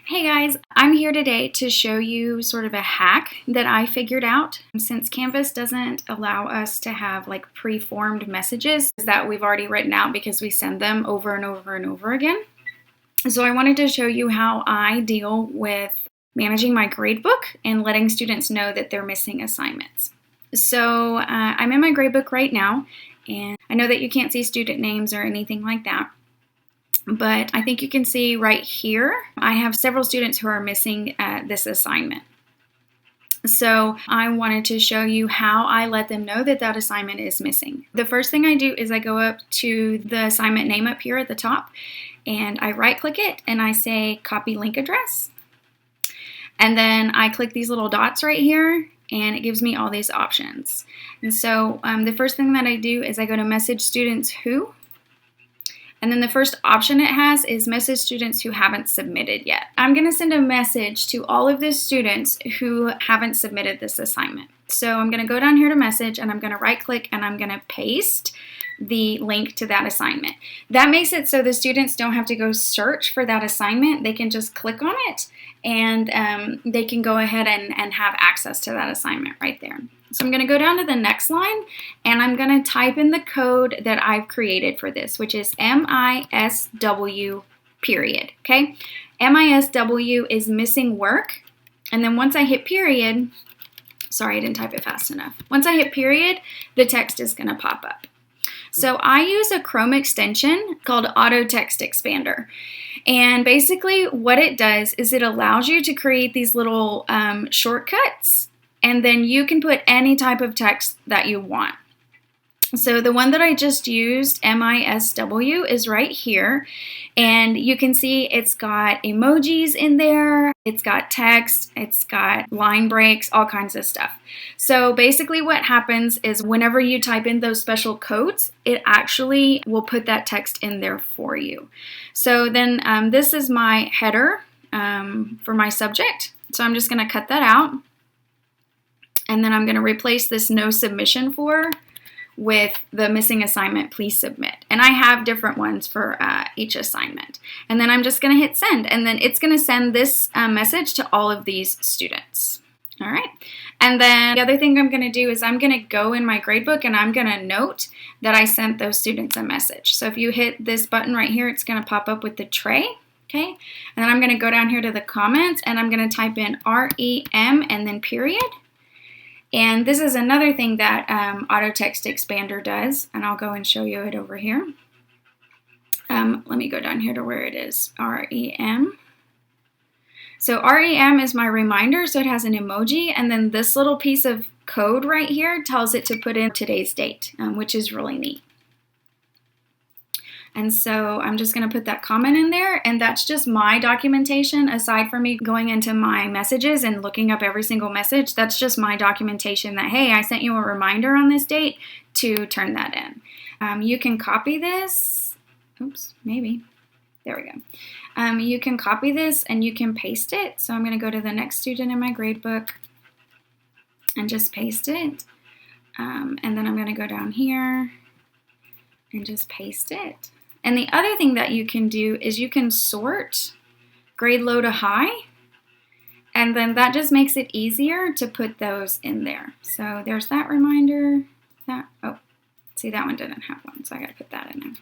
Hey guys, I'm here today to show you sort of a hack that I figured out. Since Canvas doesn't allow us to have like pre-formed messages that we've already written out because we send them over and over and over again. So I wanted to show you how I deal with managing my gradebook and letting students know that they're missing assignments. So I'm in my gradebook right now, and I know that you can't see student names or anything like that. But I think you can see right here, I have several students who are missing this assignment. So I wanted to show you how I let them know that that assignment is missing. The first thing I do is I go up to the assignment name up here at the top, and I right click it and I say copy link address. And then I click these little dots right here, and it gives me all these options. And so the first thing that I do is I go to message students who. And then the first option it has is message students who haven't submitted yet. I'm going to send a message to all of the students who haven't submitted this assignment. So I'm going to go down here to message, and I'm going to right click and I'm going to paste the link to that assignment. That makes it so the students don't have to go search for that assignment. They can just click on it, and they can go ahead and have access to that assignment right there. So I'm going to go down to the next line, and I'm going to type in the code that I've created for this, which is MISW period, okay? MISW is missing work, and then once I hit period, sorry, I didn't type it fast enough. Once I hit period, the text is going to pop up. So I use a Chrome extension called Auto Text Expander. And basically what it does is it allows you to create these little shortcuts, and then you can put any type of text that you want. So the one that I just used, MISW, is right here. And you can see it's got emojis in there, it's got text, it's got line breaks, all kinds of stuff. So basically what happens is whenever you type in those special codes, it actually will put that text in there for you. So then this is my header for my subject. So I'm just going to cut that out. And then I'm going to replace this no submission for with the missing assignment, please submit. And I have different ones for each assignment. And then I'm just going to hit send, and then it's going to send this message to all of these students. All right. And then the other thing I'm going to do is I'm going to go in my gradebook and I'm going to note that I sent those students a message. So if you hit this button right here, it's going to pop up with the tray. Okay. And then I'm going to go down here to the comments, and I'm going to type in REM and then period. And this is another thing that Auto Text Expander does, and I'll go and show you it over here. Let me go down here to where it is, REM. So REM is my reminder, so it has an emoji, and then this little piece of code right here tells it to put in today's date, which is really neat. And so I'm just going to put that comment in there, and that's just my documentation. Aside from me going into my messages and looking up every single message, that's just my documentation that, hey, I sent you a reminder on this date to turn that in. You can copy this. Oops, maybe. There we go. You can copy this and you can paste it. So I'm going to go to the next student in my gradebook and just paste it. And then I'm going to go down here and just paste it. And the other thing that you can do is you can sort grade low to high, and then that just makes it easier to put those in there. So there's that reminder. Oh, see, that one didn't have one, so I got to put that in there.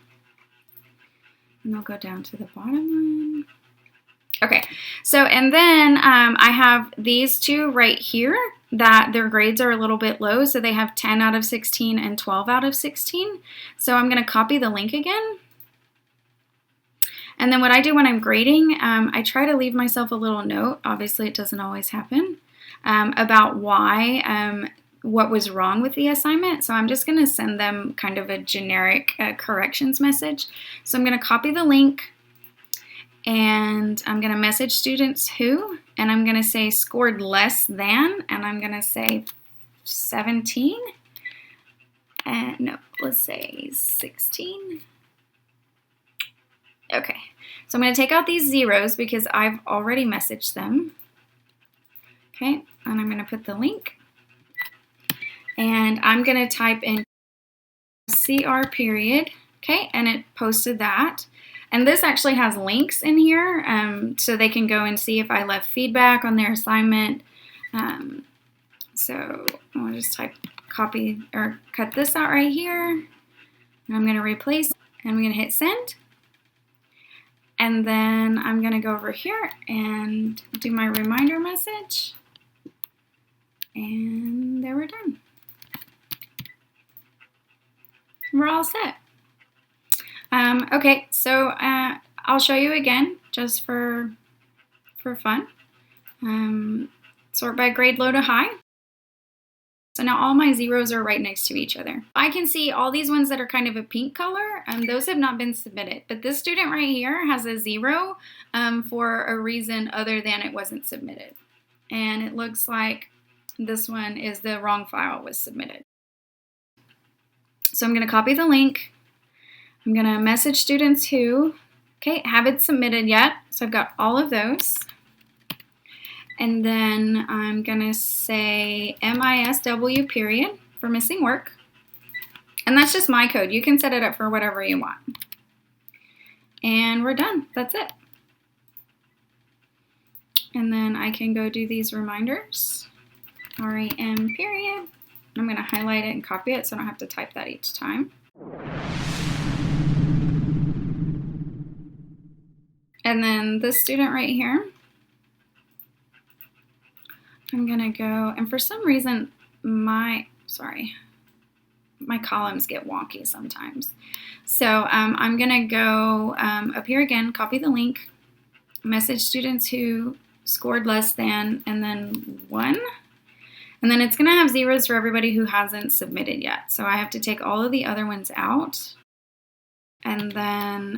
And I'll go down to the bottom one. Okay, so and then I have these two right here that their grades are a little bit low, so they have 10 out of 16 and 12 out of 16. So I'm going to copy the link again. And then what I do when I'm grading, I try to leave myself a little note. Obviously, it doesn't always happen, about why, what was wrong with the assignment. So I'm just going to send them kind of a generic corrections message. So I'm going to copy the link, and I'm going to message students who, and I'm going to say scored less than, and I'm going to say 17. And no, let's say 16. Okay, so I'm going to take out these zeros because I've already messaged them. Okay, and I'm going to put the link. And I'm going to type in CR period. Okay, and it posted that. And this actually has links in here, so they can go and see if I left feedback on their assignment. So I'll just copy or cut this out right here. And I'm going to replace, and I'm going to hit send. And then I'm going to go over here and do my reminder message. And there we're done. We're all set. Okay, so I'll show you again just for fun. Sort by grade low to high. So now all my zeros are right next to each other. I can see all these ones that are kind of a pink color, those have not been submitted. But this student right here has a 0 for a reason other than it wasn't submitted. And it looks like this one is the wrong file was submitted. So I'm going to copy the link. I'm going to message students who, haven't submitted yet. So I've got all of those. And then I'm going to say MISW period for missing work. And that's just my code. You can set it up for whatever you want. And we're done. That's it. And then I can go do these reminders. REM period. I'm going to highlight it and copy it so I don't have to type that each time. And then this student right here, I'm going to go, and for some reason my columns get wonky sometimes. So I'm going to go up here again, copy the link, message students who scored less than, and then 1. And then it's going to have zeros for everybody who hasn't submitted yet. So I have to take all of the other ones out. And then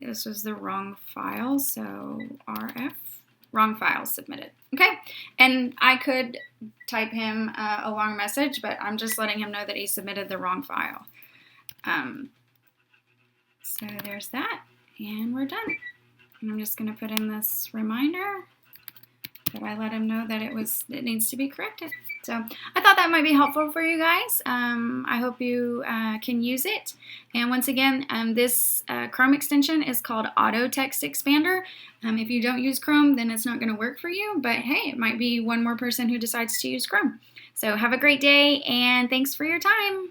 this was the wrong file, so RF, wrong file submitted. Okay, and I could type him a long message, but I'm just letting him know that he submitted the wrong file. So there's that, and we're done. And I'm just going to put in this reminder that I let him know that it needs to be corrected. So I thought that might be helpful for you guys. I hope you can use it. And once again, this Chrome extension is called Auto Text Expander. If you don't use Chrome, then it's not going to work for you. But hey, it might be one more person who decides to use Chrome. So have a great day, and thanks for your time.